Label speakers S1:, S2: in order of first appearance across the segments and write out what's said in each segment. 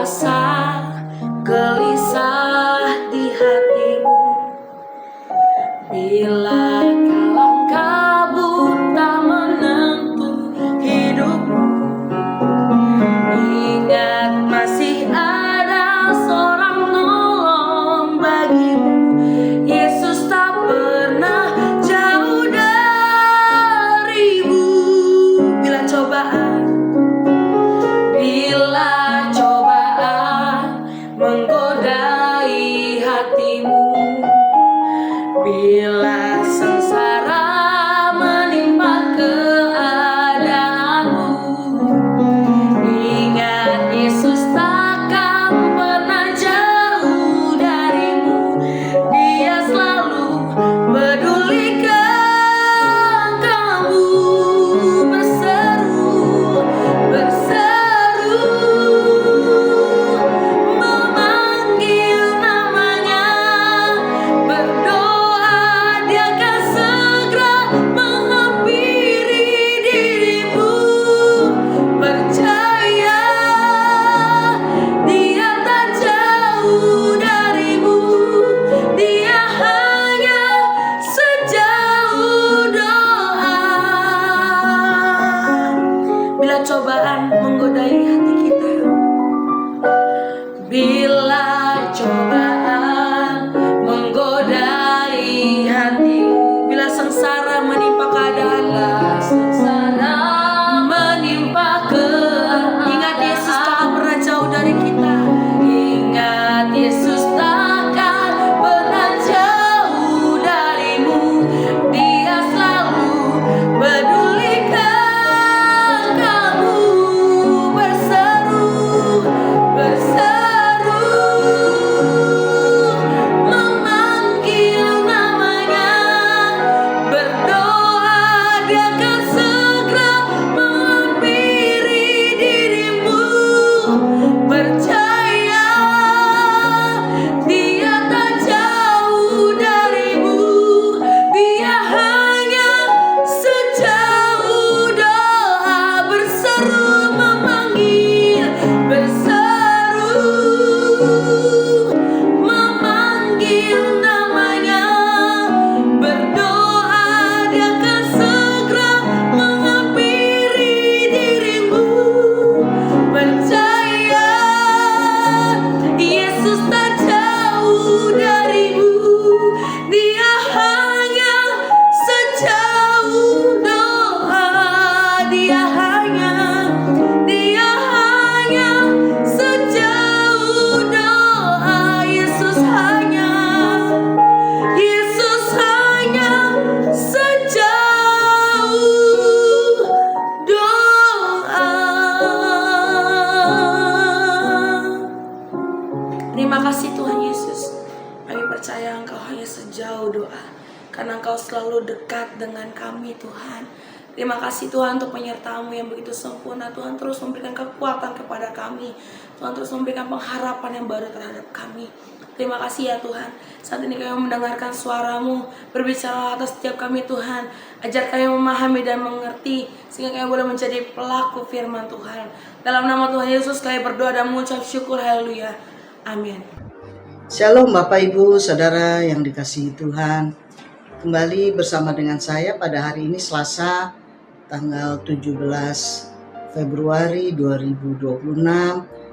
S1: rasa gelisah di hatimu, bila kalang kabut tak menentu hidupmu, ingat masih ada seorang nolong bagimu. Yesus tak pernah jauh darimu. Bila cobaan menggodai hatimu, bila sengsara menimpa keadaanmu, ingat Yesus takkan pernah jauh darimu. Dia selalu pedulikan kamu. Cobaan menggodai hati kita, bila cobaan menggodai hatimu, bila sengsara menimpa keadaan, ingat Yesus tak pernah jauh dari kita. Ingat Yesus takkan pernah jauh darimu. Dia selalu pedulikan. Terima kasih Tuhan Yesus. Kami percaya Engkau hanya sejauh doa, karena Engkau selalu dekat dengan kami Tuhan. Terima kasih Tuhan untuk penyertaan-Mu yang begitu sempurna. Tuhan terus memberikan kekuatan kepada kami. Tuhan terus memberikan pengharapan yang baru terhadap kami. Terima kasih ya Tuhan. Saat ini kami mendengarkan suara-Mu, berbicara atas setiap kami Tuhan. Ajar kami memahami dan mengerti, sehingga kami boleh menjadi pelaku firman Tuhan. Dalam nama Tuhan Yesus kami berdoa dan mengucap syukur. Haleluya. Amin.
S2: Shalom Bapak Ibu Saudara yang dikasihi Tuhan. Kembali bersama dengan saya pada hari ini Selasa tanggal 17 Februari 2026.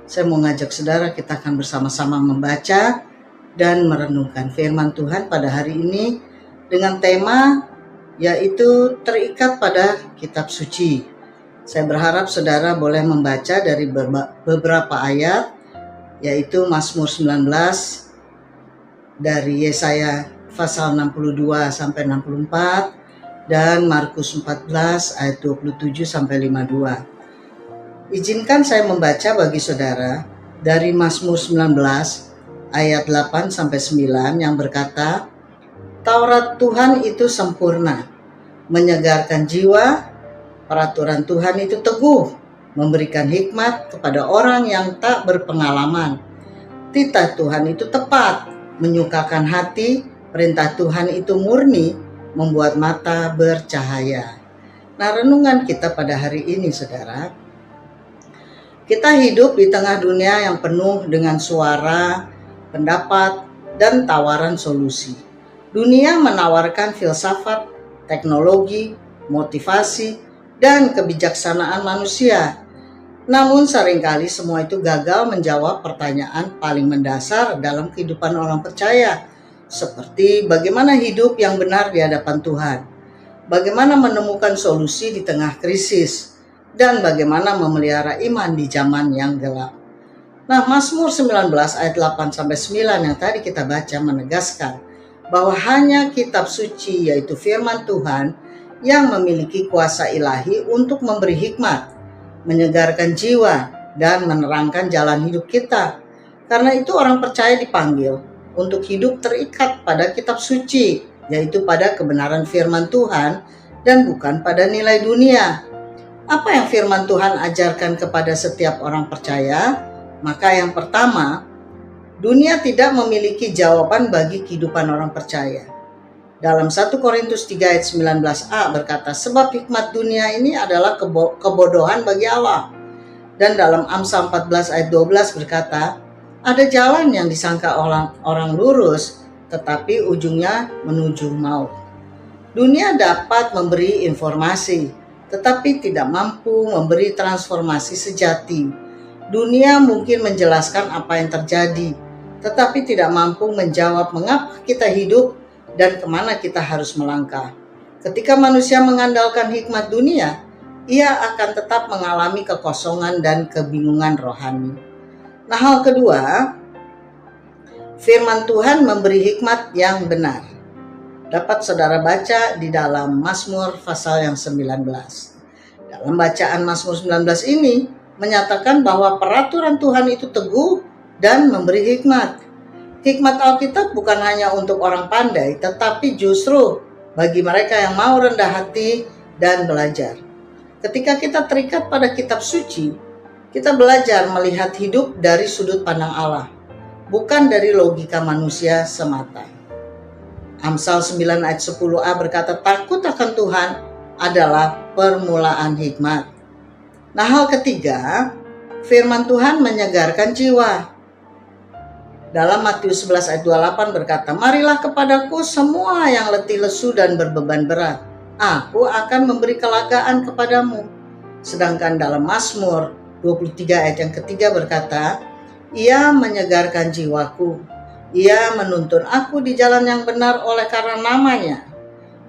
S2: Saya mau ngajak saudara kita akan bersama-sama membaca dan merenungkan firman Tuhan pada hari ini dengan tema yaitu terikat pada kitab suci. Saya berharap saudara boleh membaca dari beberapa ayat, yaitu Mazmur 19 dari Yesaya pasal 62 sampai 64 dan Markus 14 ayat 27 sampai 52. Izinkan saya membaca bagi saudara dari Mazmur 19 ayat 8 sampai 9 yang berkata, Taurat Tuhan itu sempurna, menyegarkan jiwa, peraturan Tuhan itu teguh, memberikan hikmat kepada orang yang tak berpengalaman. Titah Tuhan itu tepat, menyukakan hati, perintah Tuhan itu murni, membuat mata bercahaya. Nah, renungan kita pada hari ini saudara, Kita hidup di tengah dunia yang penuh dengan suara, pendapat, dan tawaran solusi. Dunia menawarkan filsafat, teknologi, motivasi, dan kebijaksanaan manusia. Namun seringkali semua itu gagal menjawab pertanyaan paling mendasar dalam kehidupan orang percaya, seperti bagaimana hidup yang benar di hadapan Tuhan, bagaimana menemukan solusi di tengah krisis, dan bagaimana memelihara iman di zaman yang gelap. Nah, Mazmur 19 ayat 8-9 yang tadi kita baca menegaskan bahwa hanya kitab suci yaitu firman Tuhan yang memiliki kuasa ilahi untuk memberi hikmat, menyegarkan jiwa, dan menerangkan jalan hidup kita. Karena itu orang percaya dipanggil untuk hidup terikat pada kitab suci, yaitu pada kebenaran firman Tuhan dan bukan pada nilai dunia. Apa yang firman Tuhan ajarkan kepada setiap orang percaya? Maka yang pertama, dunia tidak memiliki jawaban bagi kehidupan orang percaya. Dalam 1 Korintus 3 ayat 19a berkata, sebab hikmat dunia ini adalah kebodohan bagi Allah. Dan dalam Amsal 14 ayat 12 berkata, ada jalan yang disangka orang lurus, tetapi ujungnya menuju maut. Dunia dapat memberi informasi, tetapi tidak mampu memberi transformasi sejati. Dunia mungkin menjelaskan apa yang terjadi, tetapi tidak mampu menjawab mengapa kita hidup dan kemana kita harus melangkah. Ketika manusia mengandalkan hikmat dunia, ia akan tetap mengalami kekosongan dan kebingungan rohani. Nah, hal kedua, firman Tuhan memberi hikmat yang benar. Dapat saudara baca di dalam Mazmur pasal yang 19. Dalam bacaan Mazmur 19 ini, menyatakan bahwa peraturan Tuhan itu teguh dan memberi hikmat. Hikmat Alkitab bukan hanya untuk orang pandai, tetapi justru bagi mereka yang mau rendah hati dan belajar. Ketika kita terikat pada kitab suci, kita belajar melihat hidup dari sudut pandang Allah, bukan dari logika manusia semata. Amsal 9 ayat 10a berkata, takut akan Tuhan adalah permulaan hikmat. Nah, hal ketiga, firman Tuhan menyegarkan jiwa. Dalam Matius 11 ayat 28 berkata, marilah kepadaku semua yang letih lesu dan berbeban berat. Aku akan memberi kelegaan kepadamu. Sedangkan dalam Mazmur 23 ayat yang ketiga berkata, ia menyegarkan jiwaku. Ia menuntun aku di jalan yang benar oleh karena namanya.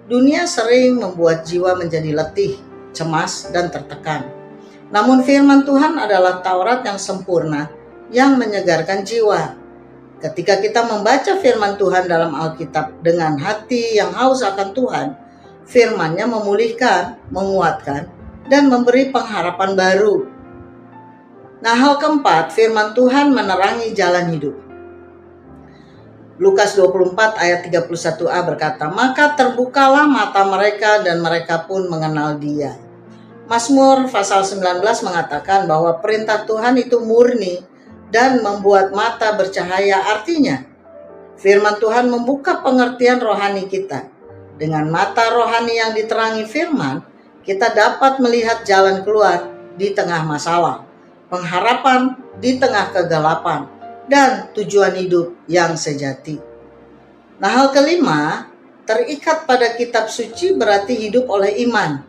S2: Dunia sering membuat jiwa menjadi letih, cemas, dan tertekan. Namun firman Tuhan adalah Taurat yang sempurna, yang menyegarkan jiwa. Ketika kita membaca firman Tuhan dalam Alkitab dengan hati yang haus akan Tuhan, firman-Nya memulihkan, menguatkan, dan memberi pengharapan baru. Nah, hal keempat, firman Tuhan menerangi jalan hidup. Lukas 24 ayat 31a berkata, maka terbukalah mata mereka dan mereka pun mengenal Dia. Mazmur pasal 19 mengatakan bahwa perintah Tuhan itu murni dan membuat mata bercahaya. Artinya, firman Tuhan membuka pengertian rohani kita. Dengan mata rohani yang diterangi firman, kita dapat melihat jalan keluar di tengah masalah, pengharapan di tengah kegelapan, dan tujuan hidup yang sejati. Nah, hal kelima, terikat pada kitab suci berarti hidup oleh iman.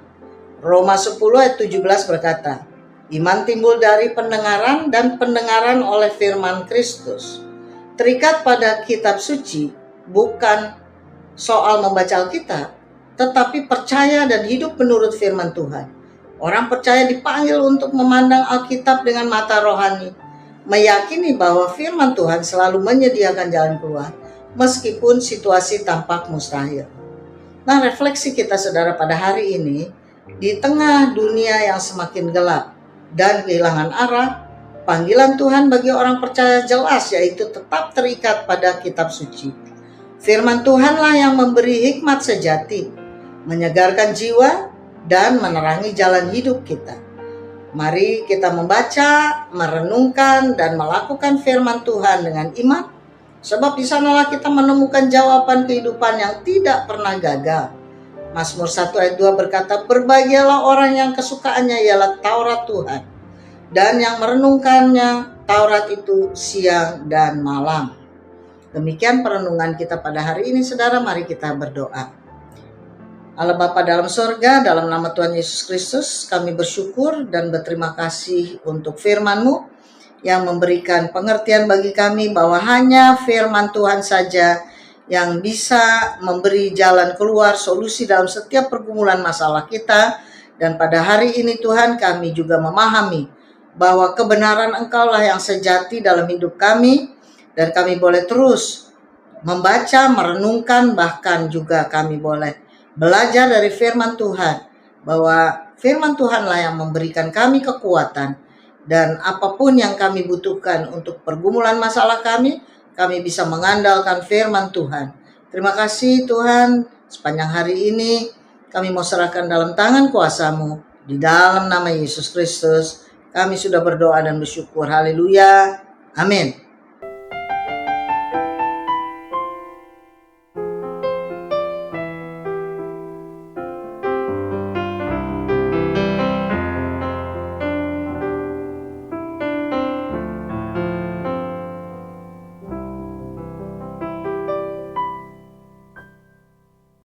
S2: Roma 10 ayat 17 berkata, iman timbul dari pendengaran dan pendengaran oleh firman Kristus. Terikat pada kitab suci bukan soal membaca Alkitab, tetapi percaya dan hidup menurut firman Tuhan. Orang percaya dipanggil untuk memandang Alkitab dengan mata rohani, meyakini bahwa firman Tuhan selalu menyediakan jalan keluar, meskipun situasi tampak mustahil. Nah, refleksi kita saudara pada hari ini, di tengah dunia yang semakin gelap dan kehilangan arah, panggilan Tuhan bagi orang percaya jelas, yaitu tetap terikat pada kitab suci. Firman Tuhanlah yang memberi hikmat sejati, menyegarkan jiwa, dan menerangi jalan hidup kita. Mari kita membaca, merenungkan, dan melakukan firman Tuhan dengan iman, sebab di sanalah kita menemukan jawaban kehidupan yang tidak pernah gagal. Mazmur 1 ayat 2 berkata, berbahagialah orang yang kesukaannya ialah Taurat Tuhan, dan yang merenungkannya Taurat itu siang dan malam. Demikian perenungan kita pada hari ini, saudara. Mari kita berdoa. Allah Bapa dalam sorga, dalam nama Tuhan Yesus Kristus, kami bersyukur dan berterima kasih untuk firman-Mu yang memberikan pengertian bagi kami bahwa hanya firman Tuhan saja yang bisa memberi jalan keluar, solusi dalam setiap pergumulan masalah kita. Dan pada hari ini Tuhan, kami juga memahami bahwa kebenaran Engkau-lah yang sejati dalam hidup kami, dan kami boleh terus membaca, merenungkan, bahkan juga kami boleh belajar dari firman Tuhan, bahwa firman Tuhanlah yang memberikan kami kekuatan, dan apapun yang kami butuhkan untuk pergumulan masalah kami bisa mengandalkan firman Tuhan. Terima kasih Tuhan, sepanjang hari ini kami mau serahkan dalam tangan kuasa-Mu. Di dalam nama Yesus Kristus kami sudah berdoa dan bersyukur. Haleluya. Amin.